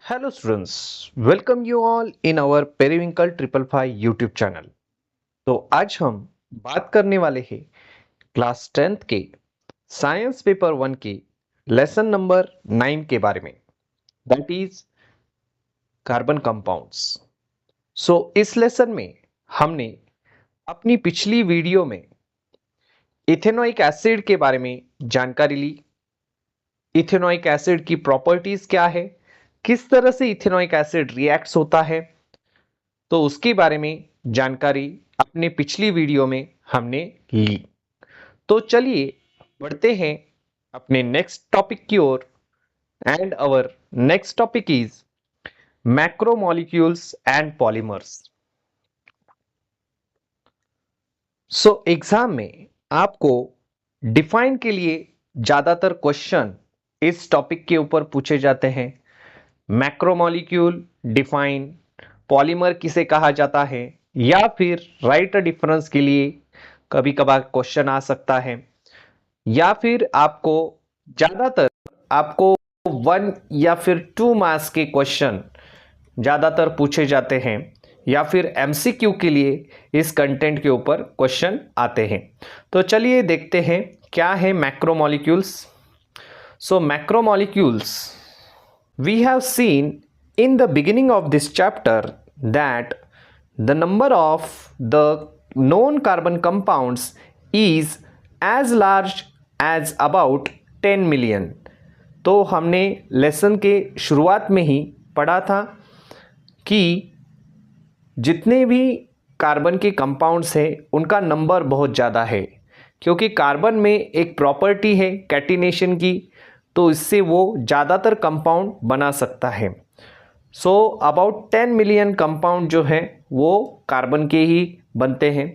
Hello students, welcome you all in our Periwinkle 555 YouTube channel. तो आज हम बात करने वाले हैं क्लास 10th के साइंस पेपर 1 के लेसन नंबर 9 के बारे में, दैट इज कार्बन कंपाउंड्स। इस लेसन में हमने अपनी पिछली वीडियो में इथेनोइक एसिड के बारे में जानकारी ली। इथेनोइक एसिड की प्रॉपर्टीज क्या है, किस तरह से इथेनोइक एसिड रिएक्ट्स होता है, तो उसके बारे में जानकारी अपने पिछली वीडियो में हमने ली। तो चलिए बढ़ते हैं अपने नेक्स्ट टॉपिक की ओर, and our next topic is macromolecules and polymers. Exam में आपको डिफाइन के लिए ज्यादातर क्वेश्चन इस टॉपिक के ऊपर पूछे जाते हैं। मैक्रोमोलिक्यूल डिफाइन, पॉलीमर किसे कहा जाता है, या फिर राइट अ डिफरेंस के लिए कभी कभार क्वेश्चन आ सकता है, या फिर ज्यादातर आपको 1 या फिर 2 मार्क्स के क्वेश्चन ज्यादातर पूछे जाते हैं, या फिर एमसीक्यू के लिए इस कंटेंट के ऊपर क्वेश्चन आते हैं। तो चलिए देखते हैं क्या है macromolecules. Macromolecules, we have seen in the beginning of this chapter that the number of the known carbon compounds is as large as about 10 million। तो हमने लेसन के शुरुआत में ही पढ़ा था कि जितने भी कार्बन के कंपाउंड्स हैं उनका नंबर बहुत ज़्यादा है, क्योंकि कार्बन में एक प्रॉपर्टी है कैटिनेशन की, तो इससे वो ज़्यादातर कंपाउंड बना सकता है। अबाउट 10 मिलियन कंपाउंड जो है वो कार्बन के ही बनते हैं।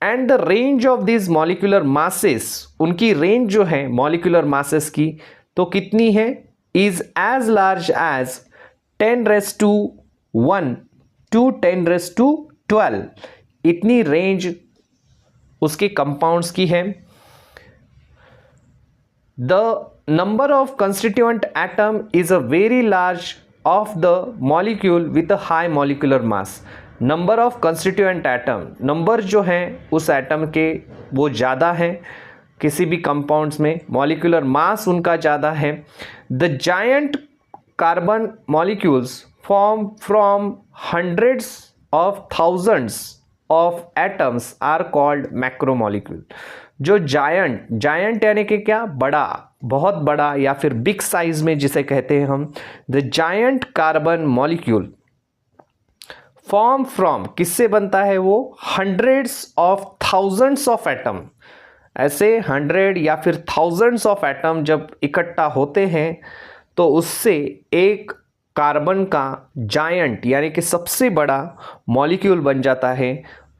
And the range of this molecular masses, उनकी रेंज जो है मॉलिक्यूलर मासेस की, तो कितनी है, is as large as 10⁻1 to 10⁻12। इतनी रेंज उसके कंपाउंड्स की है। The number of constituent atom is a very large of the molecule with a high molecular mass। number of constituent atom, number जो हैं उस एटम के वो ज़्यादा हैं किसी भी कंपाउंड्स में, मॉलिक्यूलर मास उनका ज़्यादा है। the giant carbon molecules form from hundreds of thousands of atoms are called macromolecule। जो जायंट यानी कि क्या, बड़ा, बहुत बड़ा, या फिर बिग साइज में जिसे कहते हैं हम, the giant carbon molecule form from, किससे बनता है वो, hundreds of thousands of atom. ऐसे 100 या फिर थाउजेंड्स ऑफ एटम जब इकट्ठा होते हैं तो उससे एक कार्बन का जायंट यानी कि सबसे बड़ा मॉलिक्यूल बन जाता है।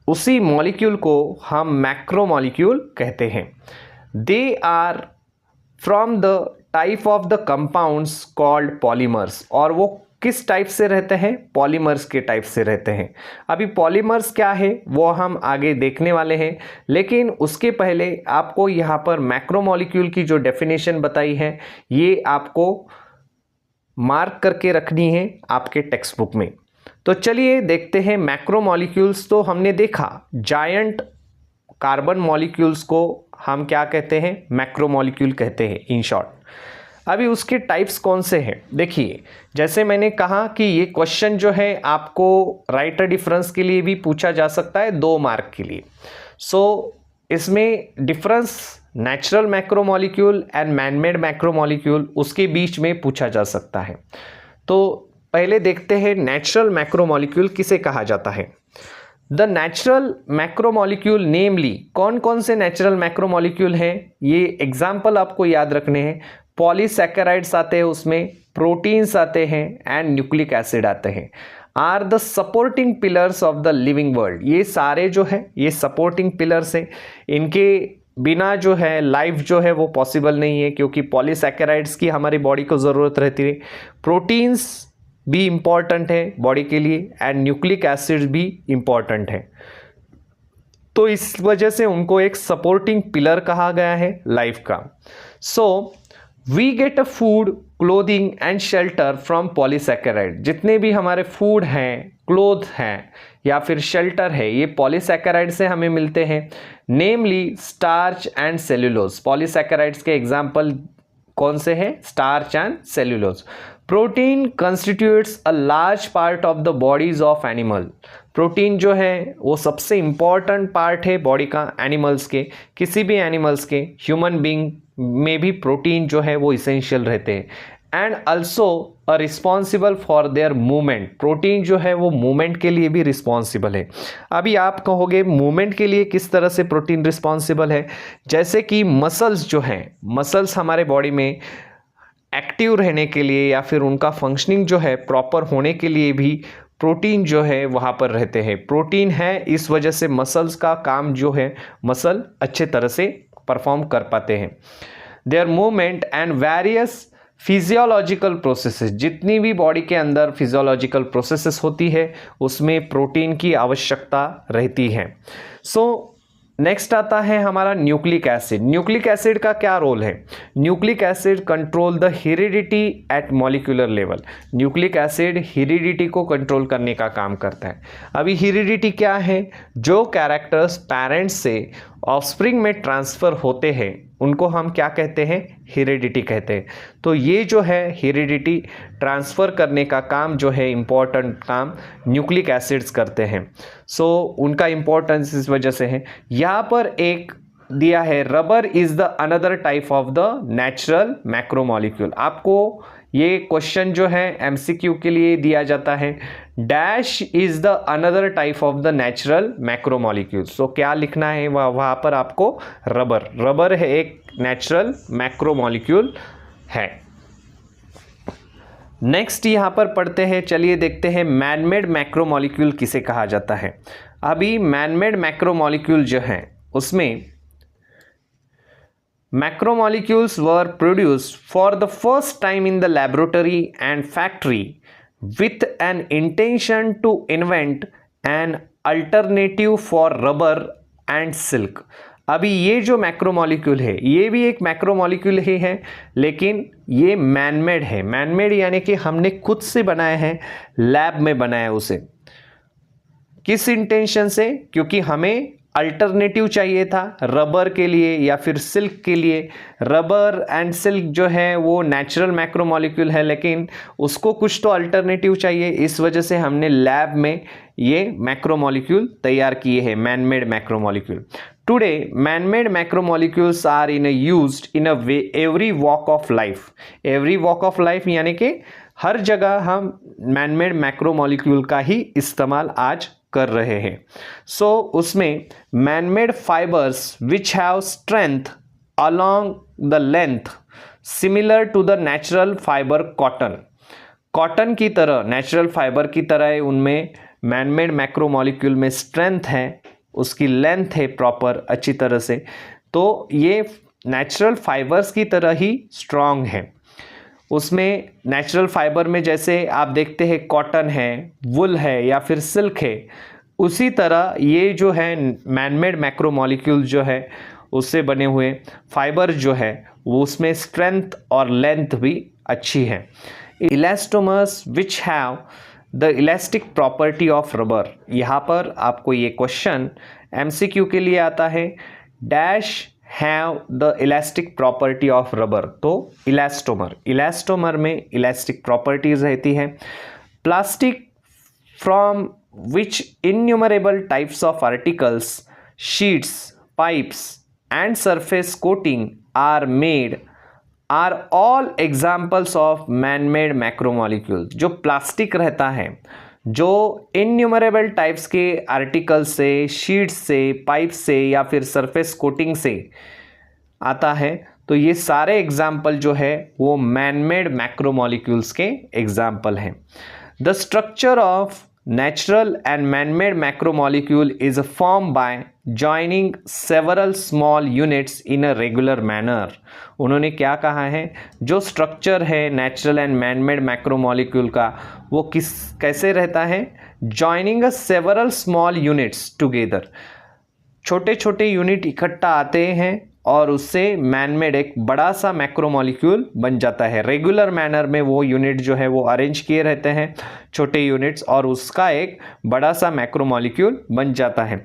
उसी मॉलिक्यूल को हम मैक्रोमोलिक्यूल कहते हैं। They are from the type of the compounds called polymers. और वो किस टाइप से रहते हैं, पॉलीमर्स के टाइप से रहते हैं। अभी पॉलीमर्स क्या है वो हम आगे देखने वाले हैं, लेकिन उसके पहले आपको यहाँ पर मैक्रोमोलिक्यूल की जो डेफिनेशन बताई है ये आपको मार्क करके रखनी है आपके टेक्स्ट बुक में। तो चलिए देखते हैं मैक्रोमोलिक्यूल्स। तो हमने देखा जायंट कार्बन मॉलिक्यूल्स को हम क्या कहते हैं, मैक्रोमोलिक्यूल कहते हैं इन शॉर्ट। अभी उसके टाइप्स कौन से हैं, देखिए जैसे मैंने कहा कि ये क्वेश्चन जो है आपको राइट अ डिफरेंस के लिए भी पूछा जा सकता है 2 मार्क के लिए। इसमें difference natural macromolecule and manmade macromolecule, उसके बीच में पूछा जा सकता है। तो पहले देखते हैं नेचुरल मैक्रोमोलिक्यूल किसे कहा जाता है। द नेचुरल मैक्रोमोलिक्यूल नेमली, कौन कौन से नेचुरल मैक्रोमोलिक्यूल हैं, ये एग्जाम्पल आपको याद रखने हैं। पॉलीसैकेराइड्स आते हैं उसमें, प्रोटीन्स आते हैं एंड न्यूक्लिक एसिड आते हैं। Are the supporting pillars of the living world. ये सारे जो है ये सपोर्टिंग पिलर्स हैं, इनके बिना जो है लाइफ जो है वो पॉसिबल नहीं है, क्योंकि पॉलीसैकेराइड्स की हमारी बॉडी को ज़रूरत रहती है। प्रोटीन्स भी इम्पॉर्टेंट है बॉडी के लिए एंड न्यूक्लिक एसिड भी इम्पॉर्टेंट है। तो इस वजह से उनको एक सपोर्टिंग पिलर कहा गया है लाइफ का। So we get a food, clothing and shelter from polysaccharide. जितने भी हमारे फूड हैं, क्लोथ हैं या फिर शेल्टर है, ये पॉलीसैकेराइड से हमें मिलते हैं, नेमली स्टार्च एंड सेल्यूलोज। पॉलीसैकेराइड्स के एग्जाम्पल कौन से हैं? Starch and cellulose. Protein constitutes a large part of the bodies of animal. Protein जो है वो सबसे इंपॉर्टेंट पार्ट है बॉडी का, एनिमल्स के, किसी भी एनिमल्स के, ह्यूमन बींग में भी प्रोटीन जो है वो इसेंशियल रहते हैं। And also a responsible for their movement. Protein जो है वो मूवमेंट के लिए भी रिस्पॉन्सिबल है। अभी आप कहोगे मूवमेंट के लिए किस तरह से प्रोटीन रिस्पॉन्सिबल है? जैसे कि मसल्स जो हैं, मसल्स हमारे बॉडी में एक्टिव रहने के लिए या फिर उनका फंक्शनिंग जो है प्रॉपर होने के लिए भी प्रोटीन जो है वहाँ पर रहते हैं। प्रोटीन है, इस वजह से मसल्स का काम जो है मसल अच्छे तरह से परफॉर्म कर पाते हैं। There movement and various physiological processes, जितनी भी बॉडी के अंदर फिजियोलॉजिकल प्रोसेसेस होती है उसमें प्रोटीन की आवश्यकता रहती है। सो नेक्स्ट आता है हमारा न्यूक्लिक एसिड। न्यूक्लिक एसिड का क्या रोल है? Nucleic acid control the heredity at molecular level. Nucleic acid heredity को कंट्रोल करने का काम करता है। अभी हेरिडिटी क्या है? जो कैरेक्टर्स पेरेंट्स से ऑफस्प्रिंग में ट्रांसफ़र होते हैं उनको हम क्या कहते हैं? हेरिडिटी कहते हैं। तो ये जो है हेरिडिटी ट्रांसफ़र करने का काम जो है, इम्पॉर्टेंट काम न्यूक्लिक एसिड्स करते हैं। सो उनका इम्पोर्टेंस इस वजह से है। यहाँ पर एक दिया है, rubber is the another type of the natural macromolecule. आपको ये क्वेश्चन जो है एमसीक्यू के लिए दिया जाता है, dash is the another type of the natural macromolecule. So क्या लिखना है वहाँ पर आपको? रबर। रबर है एक नेचुरल मैक्रोमॉलिक्यूल है। नेक्स्ट यहाँ पर पढ़ते हैं, चलिए देखते हैं मैनमेड मैक्रोमॉलिक्यूल किसे कहा जाता है। अभी मैनमेड मैक्रोमॉलिक्यूल जो है उसमें macromolecules were produced for the first time in the laboratory and factory with an intention to invent an alternative for rubber and silk। अभी ये जो मैक्रोमॉलिक्यूल है ये भी एक मैक्रोमॉलिक्यूल ही है, लेकिन ये मैनमेड है। मैनमेड यानी कि हमने खुद से बनाया है, लैब में बनाया उसे। किस इंटेंशन से? क्योंकि हमें अल्टरनेटिव चाहिए था रबर के लिए या फिर सिल्क के लिए। रबर एंड सिल्क जो है वो नेचुरल मैक्रोमॉलिक्यूल है, लेकिन उसको कुछ तो अल्टरनेटिव चाहिए, इस वजह से हमने लैब में ये मैक्रोमॉलिक्यूल तैयार किए हैं, manmade macromolecule. Today manmade macromolecules are used in every walk of life. Every walk of life यानी कि हर जगह हम मैनमेड मैक्रोमॉलिक्यूल का ही इस्तेमाल आज कर रहे हैं। सो उसमें manmade fibres which have strength along the length similar to the natural fibre cotton. Cotton की तरह, नेचुरल फाइबर की तरह उनमें मैनमेड मैक्रोमॉलिक्यूल में स्ट्रेंथ है, उसकी लेंथ है प्रॉपर अच्छी तरह से, तो ये नेचुरल फाइबर्स की तरह ही स्ट्रॉन्ग है। उसमें नेचुरल फाइबर में जैसे आप देखते हैं कॉटन है, वुल है या फिर सिल्क है, उसी तरह ये जो है मैनमेड मैक्रोमॉलिक्यूल जो है उससे बने हुए फाइबर जो है वो उसमें स्ट्रेंथ और लेंथ भी अच्छी है। Elastomers which have the elastic property of rubber. यहाँ पर आपको ये क्वेश्चन एमसीक्यू के लिए आता है, dash have the elastic property of rubber. तो इलास्टोमर, इलास्टोमर में इलास्टिक प्रॉपर्टीज रहती है। Plastic from which innumerable types of articles, sheets, pipes and surface coating are made are all examples of manmade macromolecule. जो plastic रहता है, जो innumerable types के article से, शीट से, पाइप से या फिर सरफेस कोटिंग से आता है, तो ये सारे एग्जाम्पल जो है वो मैनमेड मैक्रोमॉलिक्यूल्स के एग्जाम्पल हैं। The structure of natural and man-made macromolecule is formed by joining several small units in a regular manner। उन्होंने क्या कहा है, जो स्ट्रक्चर है नेचुरल एंड मैन-मेड मैक्रोमॉलिक्यूल का वो कैसे रहता है? joining a several small units together। छोटे छोटे यूनिट इकट्ठा आते हैं और उससे मैनमेड एक बड़ा सा मैक्रोमोलिक्यूल बन जाता है। रेगुलर मैनर में वो यूनिट जो है वो अरेंज किए रहते हैं छोटे यूनिट्स, और उसका एक बड़ा सा मैक्रोमोलिक्यूल बन जाता है।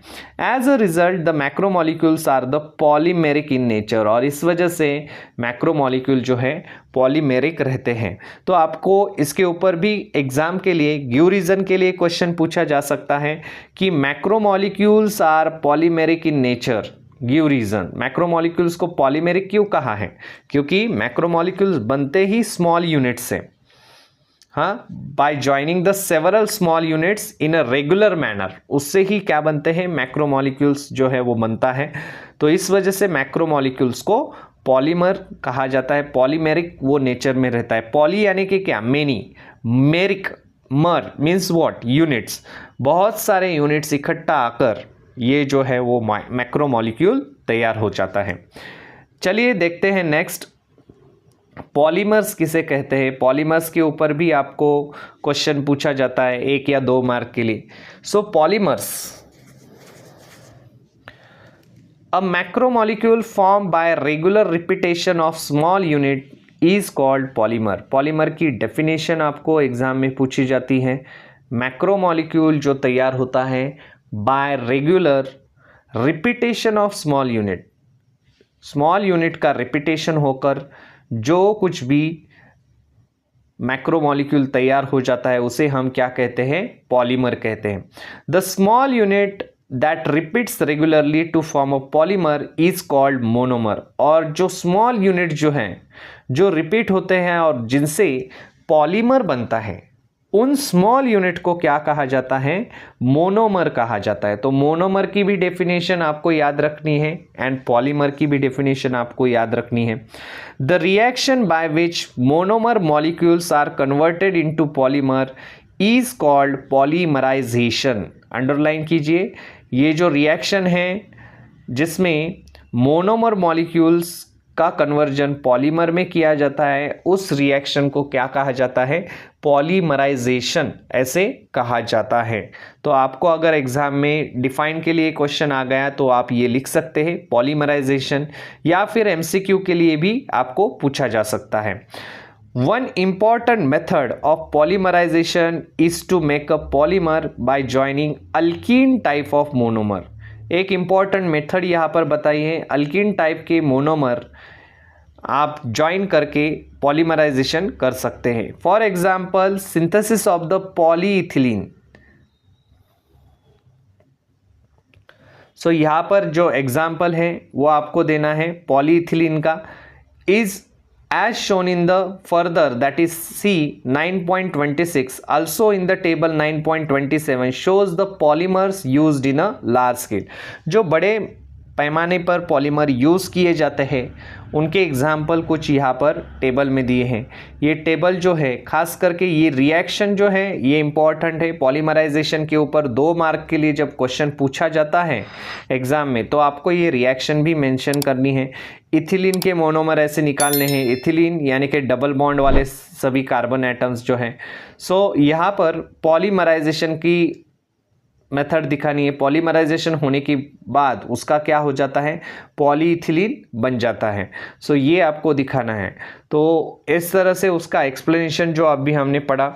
As a result the macromolecules are the polymeric in nature, और इस वजह से मैक्रोमोलिक्यूल जो है पॉलीमेरिक रहते हैं। तो आपको इसके ऊपर भी एग्जाम के लिए गिव रीजन के लिए क्वेश्चन पूछा जा सकता है कि macromolecules are polymeric in nature, give reason. Macromolecules को पॉलीमेरिक क्यों कहा है? क्योंकि मैक्रोमोलिक्यूल्स बनते ही स्मॉल यूनिट से, हाँ, by joining the several small units in a regular manner, उससे ही क्या बनते हैं, मैक्रोमोलिक्यूल्स जो है वो बनता है। तो इस वजह से मैक्रोमोलिक्यूल्स को पॉलीमर कहा जाता है। पॉलीमेरिक वो नेचर में रहता है। पॉली यानी कि क्या, मेनी, मेरिक, मर मीन्स व्हाट, यूनिट्स, बहुत सारे यूनिट्स इकट्ठा आकर ये जो है वो मैक्रोमोलिक्यूल तैयार हो जाता है। चलिए देखते हैं नेक्स्ट, पॉलीमर्स किसे कहते हैं। पॉलीमर्स के ऊपर भी आपको क्वेश्चन पूछा जाता है 1 या 2 मार्क के लिए। So polymers, a macromolecule form by regular repetition of small unit is called polymer. Polymer की डेफिनेशन आपको एग्जाम में पूछी जाती है। मैक्रोमोलिक्यूल जो तैयार होता है by regular repetition of small unit, small unit का रिपीटेशन होकर जो कुछ भी मैक्रोमोलिक्यूल तैयार हो जाता है उसे हम क्या कहते हैं, पॉलीमर कहते हैं। The small unit that repeats regularly to form a polymer is called monomer. और जो स्मॉल यूनिट जो हैं, जो रिपीट होते हैं और जिनसे पॉलीमर बनता है, उन स्मॉल यूनिट को क्या कहा जाता है, मोनोमर कहा जाता है। तो मोनोमर की भी डेफिनेशन आपको याद रखनी है एंड पॉलीमर की भी डेफिनेशन आपको याद रखनी है। The reaction by which monomer molecules are converted into polymer is called polymerisation. Underline कीजिए, ये जो रिएक्शन है जिसमें मोनोमर मॉलिक्यूल्स का कन्वर्जन पॉलीमर में किया जाता है, उस रिएक्शन को क्या कहा जाता है, पॉलीमराइजेशन ऐसे कहा जाता है। तो आपको अगर एग्जाम में डिफाइन के लिए क्वेश्चन आ गया तो आप ये लिख सकते हैं पॉलीमराइजेशन, या फिर एमसीक्यू के लिए भी आपको पूछा जा सकता है। One important method of polymerization is to make a polymer by joining alkene type of monomer। एक इम्पॉर्टेंट मेथड यहाँ पर बताई है, अल्कीन टाइप के मोनोमर आप ज्वाइन करके पॉलीमराइजेशन कर सकते हैं। For example synthesis of the polyethylene. So यहाँ पर जो एग्जाम्पल है वो आपको देना है पॉलीइथिलीन का, is as shown in the further, that is C 9.26, also in the table 9.27 shows the polymers used in a large scale। जो बड़े पैमाने पर पॉलीमर यूज़ किए जाते हैं उनके एग्जाम्पल कुछ यहाँ पर टेबल में दिए हैं। ये टेबल जो है खास करके ये रिएक्शन जो है ये इम्पॉर्टेंट है। पॉलीमराइजेशन के ऊपर 2 मार्क के लिए जब क्वेश्चन पूछा जाता है एग्जाम में तो आपको ये रिएक्शन भी मेंशन करनी है। इथिलीन के मोनोमर ऐसे निकालने हैं, इथिलीन यानी कि डबल बॉन्ड वाले सभी कार्बन एटम्स जो हैं। सो यहाँ पर पॉलीमराइजेशन की मेथड दिखानी है। पॉलीमराइजेशन होने के बाद उसका क्या हो जाता है, पॉलीइथिलीन बन जाता है। सो ये आपको दिखाना है। तो इस तरह से उसका एक्सप्लेनेशन जो अभी हमने पढ़ा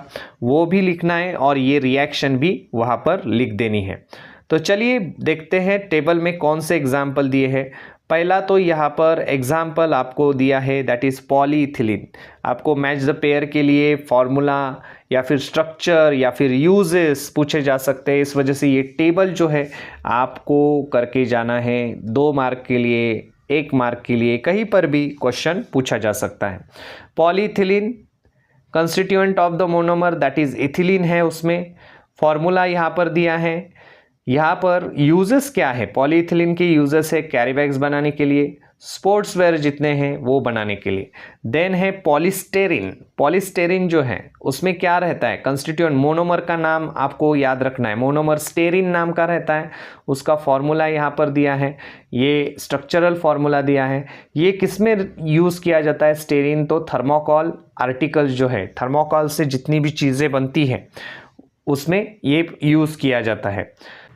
वो भी लिखना है और ये रिएक्शन भी वहाँ पर लिख देनी है। तो चलिए देखते हैं टेबल में कौन से एग्जाम्पल दिए हैं। पहला तो यहाँ पर एग्जाम्पल आपको दिया है दैट इज़ पॉलीइथिलीन। आपको मैच द पेयर के लिए फॉर्मूला या फिर स्ट्रक्चर या फिर यूजेस पूछे जा सकते हैं। इस वजह से ये टेबल जो है आपको करके जाना है। 2 मार्क के लिए, 1 मार्क के लिए, कहीं पर भी क्वेश्चन पूछा जा सकता है। Polyethylene constituent of the monomer that is ethylene है, उसमें फॉर्मूला यहाँ पर दिया है। यहाँ पर यूजेस क्या है, पॉलीइथिलीन के यूजेस है कैरी बैग्स बनाने के लिए, स्पोर्ट्स वेयर जितने हैं वो बनाने के लिए। देन है पॉलीस्टेरिन। पॉलीस्टेरिन जो है उसमें क्या रहता है, कंस्टिट्यूएंट, मोनोमर का नाम आपको याद रखना है, मोनोमर स्टेरिन नाम का रहता है। उसका फॉर्मूला यहाँ पर दिया है, ये स्ट्रक्चरल फॉर्मूला दिया है। ये किस में यूज़ किया जाता है स्टेरिन, तो थर्मोकॉल आर्टिकल्स जो है, थर्मोकॉल से जितनी भी चीज़ें बनती हैं उसमें ये यूज़ किया जाता है।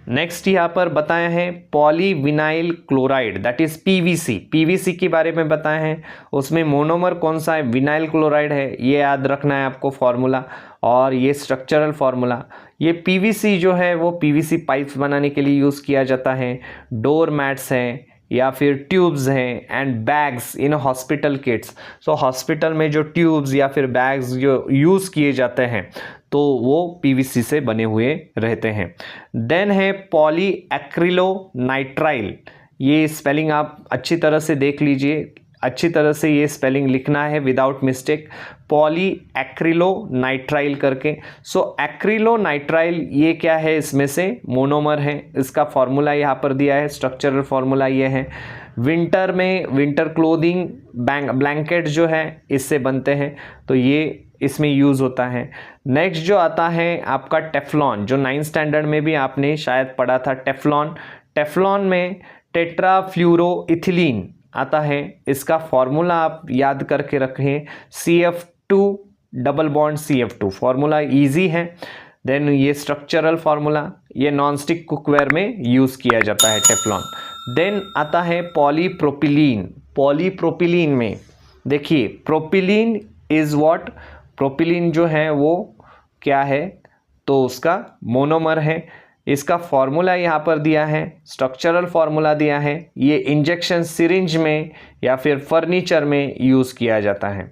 नेक्स्ट यहाँ पर बताया है polyvinyl chloride, that is PVC. PVC के बारे में बताया है, उसमें मोनोमर कौन सा है, विनाइल क्लोराइड है, ये याद रखना है आपको फॉर्मूला, और ये स्ट्रक्चरल फार्मूला। ये पीवीसी जो है वो पीवीसी पाइप्स बनाने के लिए यूज़ किया जाता है, डोर मैट्स हैं या फिर ट्यूब्स हैं, and bags in hospital kits. So hospital में जो ट्यूब्स या फिर बैग्स जो यूज़ किए जाते हैं तो वो पीवीसी से बने हुए रहते हैं। देन है पॉली एक्रिलोनाइट्राइल, ये स्पेलिंग आप अच्छी तरह से देख लीजिए, अच्छी तरह से ये स्पेलिंग लिखना है विदाउट मिस्टेक, पॉली एक्रिलोनाइट्राइल करके। सो एक्रिलोनाइट्राइल ये क्या है, इसमें से मोनोमर है, इसका फॉर्मूला यहाँ पर दिया है, स्ट्रक्चरल फॉर्मूला ये है। विंटर में विंटर क्लोथिंग ब्लैंकेट जो है इससे बनते हैं, तो ये इसमें यूज़ होता है। नेक्स्ट जो आता है आपका टेफ्लॉन, जो 9th स्टैंडर्ड में भी आपने शायद पढ़ा था टेफ्लॉन। टेफ्लॉन में टेट्राफ्लूरोइथिलीन आता है, इसका फॉर्मूला आप याद करके रखें, CF2 double bond CF2, formula easy है। देन ये स्ट्रक्चरल फार्मूला, ये नॉनस्टिक कुकवेयर में यूज़ किया जाता है टेफ्लॉन। देन आता है पॉलीप्रोपिलीन। पॉलीप्रोपिलीन में देखिए प्रोपिलीन इज़ व्हाट, प्रोपिलीन जो है वो क्या है, तो उसका मोनोमर है। इसका फॉर्मूला यहाँ पर दिया है, स्ट्रक्चरल फार्मूला दिया है, ये इंजेक्शन सिरिंज में या फिर फर्नीचर में यूज़ किया जाता है।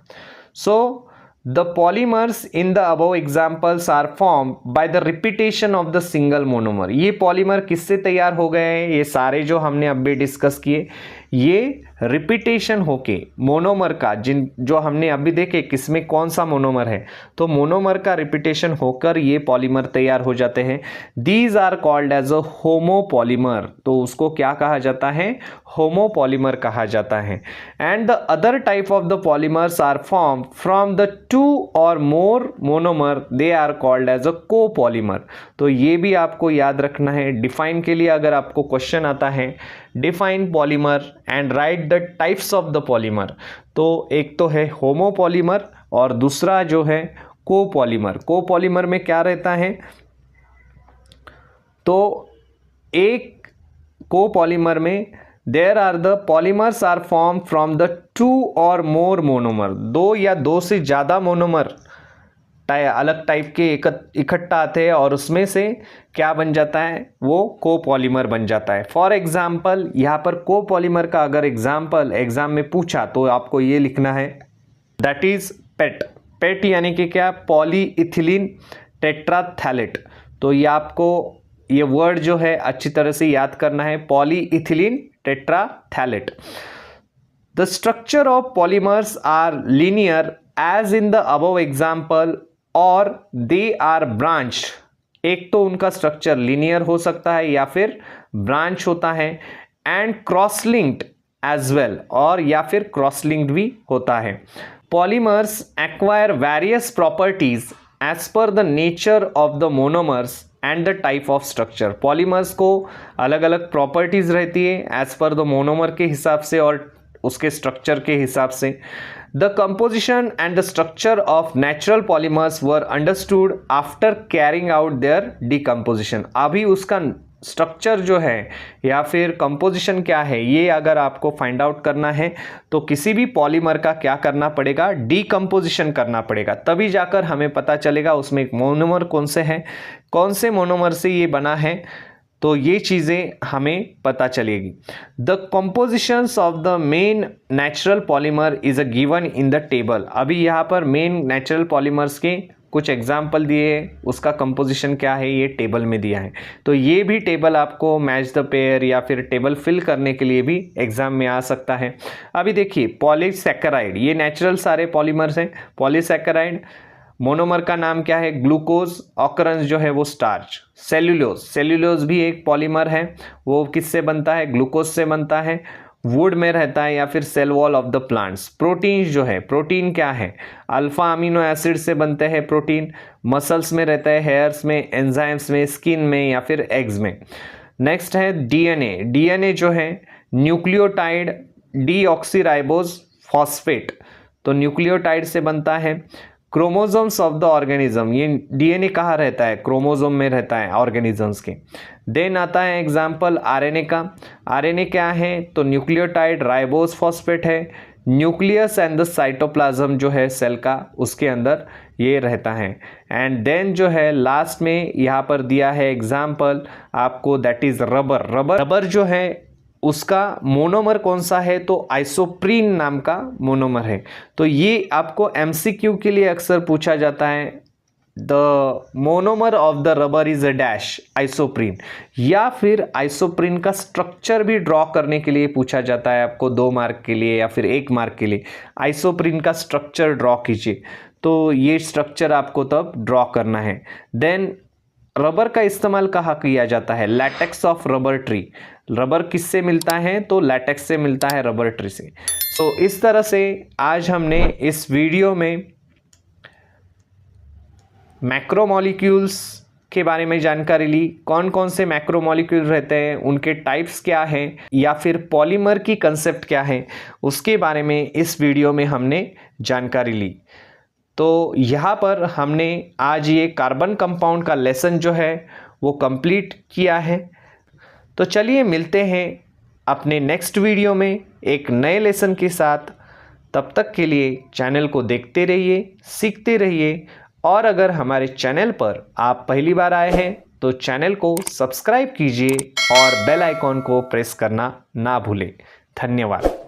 So the polymers in the above examples are form by the repetition of the single monomer. ये पॉलीमर किससे तैयार हो गए हैं, ये सारे जो हमने अभी डिस्कस किए, ये रिपीटेशन होके मोनोमर का, जो हमने अभी देखे किसमें कौन सा मोनोमर है, तो मोनोमर का रिपीटेशन होकर ये पॉलीमर तैयार हो जाते हैं। These are called as a homopolymer, तो उसको क्या कहा जाता है, होमोपॉलीमर कहा जाता है। And the other type of the polymers are form from the 2 or more monomer, they are called as a copolymer. तो ये भी आपको याद रखना है। डिफाइन के लिए अगर आपको क्वेश्चन आता है define polymer and right the types of the polymer, तो एक तो है होमोपॉलीमर और दूसरा जो है कोपॉलीमर। कोपॉलीमर में क्या रहता है, तो एक कोपॉलीमर में there are the polymers are form from the 2 or more monomer, 2 या 2 से ज़्यादा मोनोमर अलग टाइप के इकट्ठा आते हैं और उसमें से क्या बन जाता है, वो कोपॉलीमर बन जाता है। फॉर एग्जाम्पल यहाँ पर कोपॉलीमर का अगर एग्जाम्पल एग्जाम में पूछा तो आपको ये लिखना है, दैट इज पेट। पेट यानी कि क्या, पॉलीइथिलीन टेट्राथैलेट। तो ये आपको ये वर्ड जो है अच्छी तरह से याद करना है, polyethylene terephthalate. The structure of polymers are linear as in the above example or they are branch. एक तो उनका स्ट्रक्चर लीनियर हो सकता है या फिर ब्रांच होता है, and cross linked as well, और या फिर क्रॉस लिंक्ड भी होता है। Polymers acquire various properties as per the nature of the monomers and the type of structure. Polymers को अलग अलग प्रॉपर्टीज रहती है एज पर द मोनोमर के हिसाब से और उसके स्ट्रक्चर के हिसाब से। The composition and the structure of natural polymers were understood after carrying out their decomposition। अभी उसका स्ट्रक्चर जो है या फिर कंपोजिशन क्या है, ये अगर आपको फाइंड आउट करना है तो किसी भी पॉलीमर का क्या करना पड़ेगा, डीकम्पोजिशन करना पड़ेगा, तभी जाकर हमें पता चलेगा उसमें मोनोमर कौन से हैं, कौन से मोनोमर से ये बना है, तो ये चीज़ें हमें पता चलेगी। The compositions of the main natural polymer is a given in the table. अभी यहाँ पर मेन नेचुरल पॉलीमर्स के कुछ एग्जाम्पल दिए, उसका कंपोजिशन क्या है ये टेबल में दिया है। तो ये भी टेबल आपको मैच द पेयर या फिर टेबल फिल करने के लिए भी एग्जाम में आ सकता है। अभी देखिए पॉलीसैकेराइड, ये नेचुरल सारे पॉलीमर्स हैं। पॉलीसैकेराइड मोनोमर का नाम क्या है, ग्लूकोज, ऑकरेंस जो है वो स्टार्च। सेल्यूलोज, सेल्यूलोज भी एक पॉलीमर है, वो किससे बनता है, ग्लूकोज से बनता है, वुड में रहता है या फिर cell wall of the plants. Protein जो है, प्रोटीन क्या है, अल्फा अमीनो एसिड से बनते हैं प्रोटीन, मसल्स में रहता है, हेयर्स में, एंजाइम्स में, स्किन में या फिर एग्स में। नेक्स्ट है डीएनए। डीएनए जो है न्यूक्लियोटाइड डीऑक्सीराइबोज फॉस्फेट, तो न्यूक्लियोटाइड से बनता है। क्रोमोसोम्स ऑफ द ऑर्गेनिज्म, ये डीएनए कहाँ रहता है, क्रोमोसोम में रहता है ऑर्गेनिजम्स के। देन आता है एग्जाम्पल आरएनए का। आरएनए क्या है, तो न्यूक्लियोटाइड राइबोस फॉस्फेट है। न्यूक्लियस एंड द साइटोप्लाज्म जो है सेल का, उसके अंदर ये रहता है। एंड देन जो है लास्ट में यहाँ पर दिया है एग्जाम्पल आपको, दैट इज रबर। रबर जो है उसका मोनोमर कौन सा है, तो आइसोप्रीन नाम का मोनोमर है। तो ये आपको एमसीक्यू के लिए अक्सर पूछा जाता है, the monomer of the rubber is a dash isoprene, या फिर आइसोप्रीन का स्ट्रक्चर भी ड्रॉ करने के लिए पूछा जाता है आपको 2 मार्क के लिए या फिर 1 मार्क के लिए। आइसोप्रीन का स्ट्रक्चर ड्रॉ कीजिए, तो ये स्ट्रक्चर आपको तब ड्रॉ करना है। देन रबर का इस्तेमाल कहाँ किया जाता है, latex of rubber tree. Rubber किससे मिलता है, तो लैटेक्स से मिलता है, रबर ट्री से। तो इस तरह से आज हमने इस वीडियो में मैक्रोमॉलिक्यूल्स के बारे में जानकारी ली। कौन कौन से मैक्रोमॉलिक्यूल रहते हैं, उनके टाइप्स क्या हैं, या फिर पॉलीमर की कंसेप्ट क्या है, उसके बारे में इस वीडियो में हमने जानकारी ली। तो यहाँ पर हमने आज ये कार्बन कंपाउंड का लेसन जो है वो कंप्लीट किया है। तो चलिए मिलते हैं अपने नेक्स्ट वीडियो में एक नए लेसन के साथ। तब तक के लिए चैनल को देखते रहिए, सीखते रहिए, और अगर हमारे चैनल पर आप पहली बार आए हैं तो चैनल को सब्सक्राइब कीजिए और बेल आइकॉन को प्रेस करना ना भूलें। धन्यवाद।